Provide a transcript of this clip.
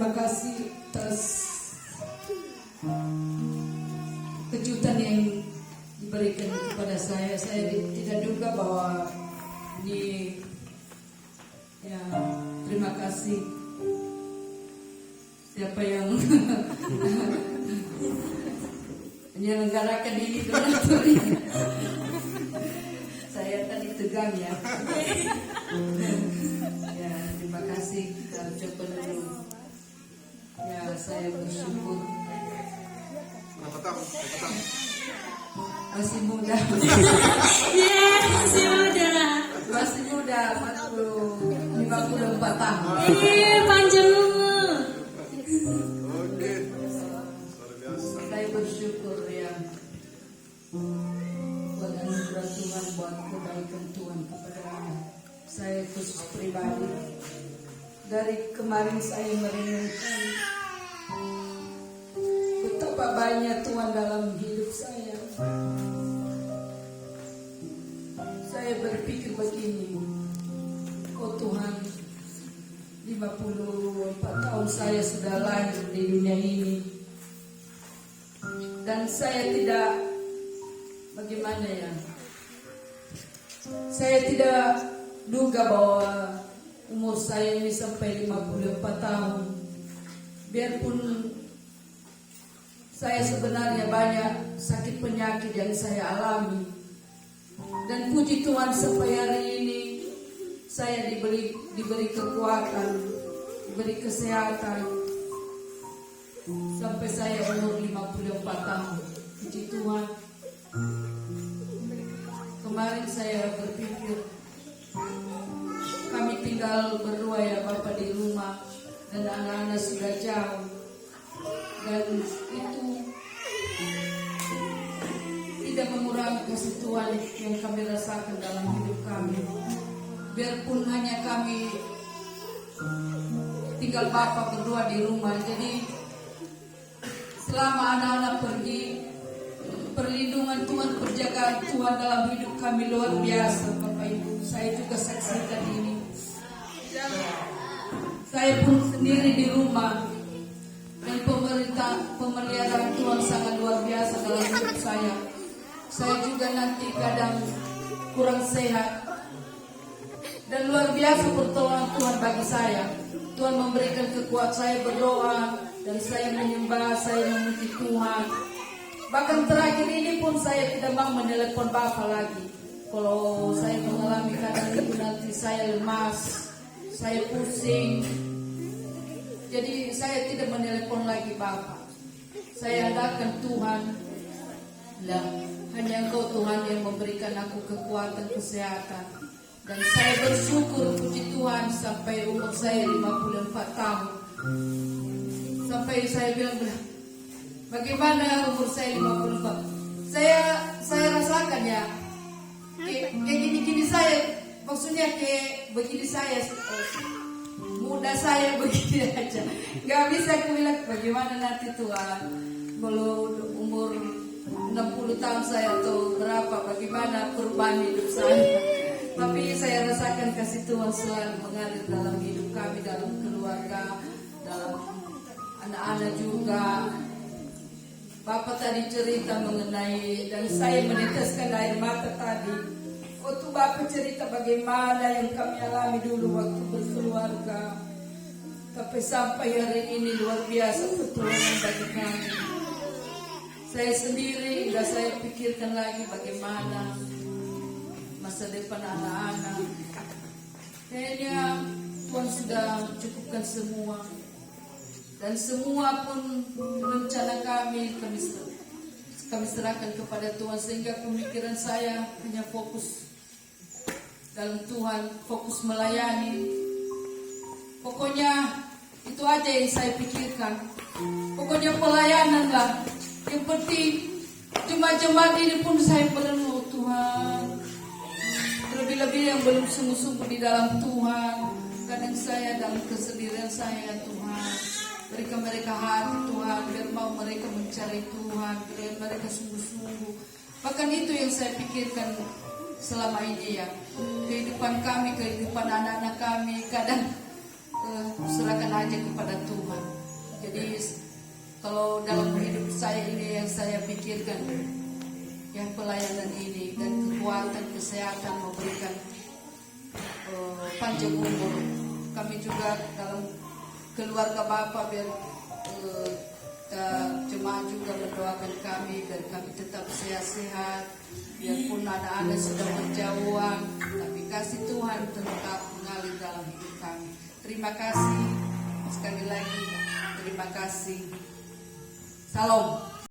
terima kasih atas kejutan yang diberikan kepada saya. Saya tidak duga bahwa ini, ya, terima kasih siapa yang menyelenggarakan ini donaturnya. Saya tadi tegang ya. Ya, terima kasih. Kita ucapkan dulu. Ya, saya bersyukur. Masih muda. Masih muda. Masih muda, 54 tahun. Panjang umur. Oke, luar biasa. Saya bersyukur ya buat anugerah Tuhan, buat kebaikan Tuhan kepada saya khusus pribadi. Dari kemarin saya merenungkan betapa banyak Tuhan dalam hidup saya. Saya berpikir begini, oh Tuhan, 54 tahun saya sudah lahir di dunia ini, dan saya tidak, bagaimana ya, saya tidak duga bahwa umur saya ini sampai 54 tahun. Biarpun saya sebenarnya banyak sakit penyakit yang saya alami, dan puji Tuhan sampai hari ini saya diberi kekuatan, diberi kesehatan sampai saya umur 54 tahun. Puji Tuhan. Kemarin saya berpikir, kami tinggal berdua ya Bapak di rumah, dan anak-anak sudah jauh, dan itu tidak mengurangi kasih Tuhan yang kami rasakan dalam hidup kami. Biarpun hanya kami tinggal Bapak berdua di rumah, jadi selama anak-anak pergi, perlindungan Tuhan, penjagaan Tuhan dalam hidup kami luar biasa Bapak Ibu. Saya juga saksikan ini. Saya pun sendiri di rumah, dan pemeliharaan Tuhan sangat luar biasa dalam hidup saya. Saya juga nanti kadang kurang sehat, dan luar biasa pertolongan Tuhan bagi saya. Tuhan memberikan kekuatan saya berdoa, dan saya menyembah, saya memuji Tuhan. Bahkan terakhir ini pun saya tidak mau menelepon Bapak lagi. Kalau saya mengalami kadang itu nanti saya lemas, saya pusing. Jadi saya tidak menelepon lagi Bapak. Saya adakan Tuhan. Lah, hanya Engkau Tuhan yang memberikan aku kekuatan, kesehatan. Dan saya bersyukur puji Tuhan sampai umur saya 54 tahun. Sampai saya bilang, bagaimana umur saya 54? Saya rasakan ya, kayak gini-gini saya, maksudnya kayak begini saya, muda saya begini aja. Gak bisa aku bilang bagaimana nanti Tuhan, kalau umur 60 tahun saya atau berapa, bagaimana perubahan hidup saya. Tapi saya rasakan kasih Tuhan selalu mengalir dalam hidup kami, dalam keluarga, dalam anak-anak juga. Bapak tadi cerita mengenai, dan saya meneteskan air mata tadi. Waktu Bapak cerita bagaimana yang kami alami dulu waktu berkeluarga, tapi sampai hari ini luar biasa pertolongan bagi kami. Saya sendiri tidak saya pikirkan lagi bagaimana masa depan anak-anak. Kayaknya Tuhan sudah cukupkan semua. Dan semua pun rencana kami serahkan kepada Tuhan, sehingga pemikiran saya hanya fokus dalam Tuhan, fokus melayani. Pokoknya itu aja yang saya pikirkan. Pokoknya pelayanan lah. Yang penting jemaat-jemaat ini pun saya perlu Tuhan. Terlebih-lebih yang belum sungguh-sungguh di dalam Tuhan. Kadang saya dalam kesendirian saya Tuhan, berikan mereka hati Tuhan, biar mau mereka mencari Tuhan, biar mereka sungguh-sungguh. Bahkan itu yang saya pikirkan selama ini ya. Kehidupan kami, kehidupan anak-anak kami, kadang serahkan aja kepada Tuhan. Kalau dalam hidup saya ini yang saya pikirkan, yang pelayanan ini dan kekuatan, kesehatan memberikan panjang umur. Kami juga dalam keluarga Bapak biar jemaat juga mendoakan kami dan kami tetap sehat-sehat. Biarpun anak-anak sudah berjauhan, tapi kasih Tuhan tetap mengalir dalam hidup kami. Terima kasih sekali lagi. Terima kasih. Salam.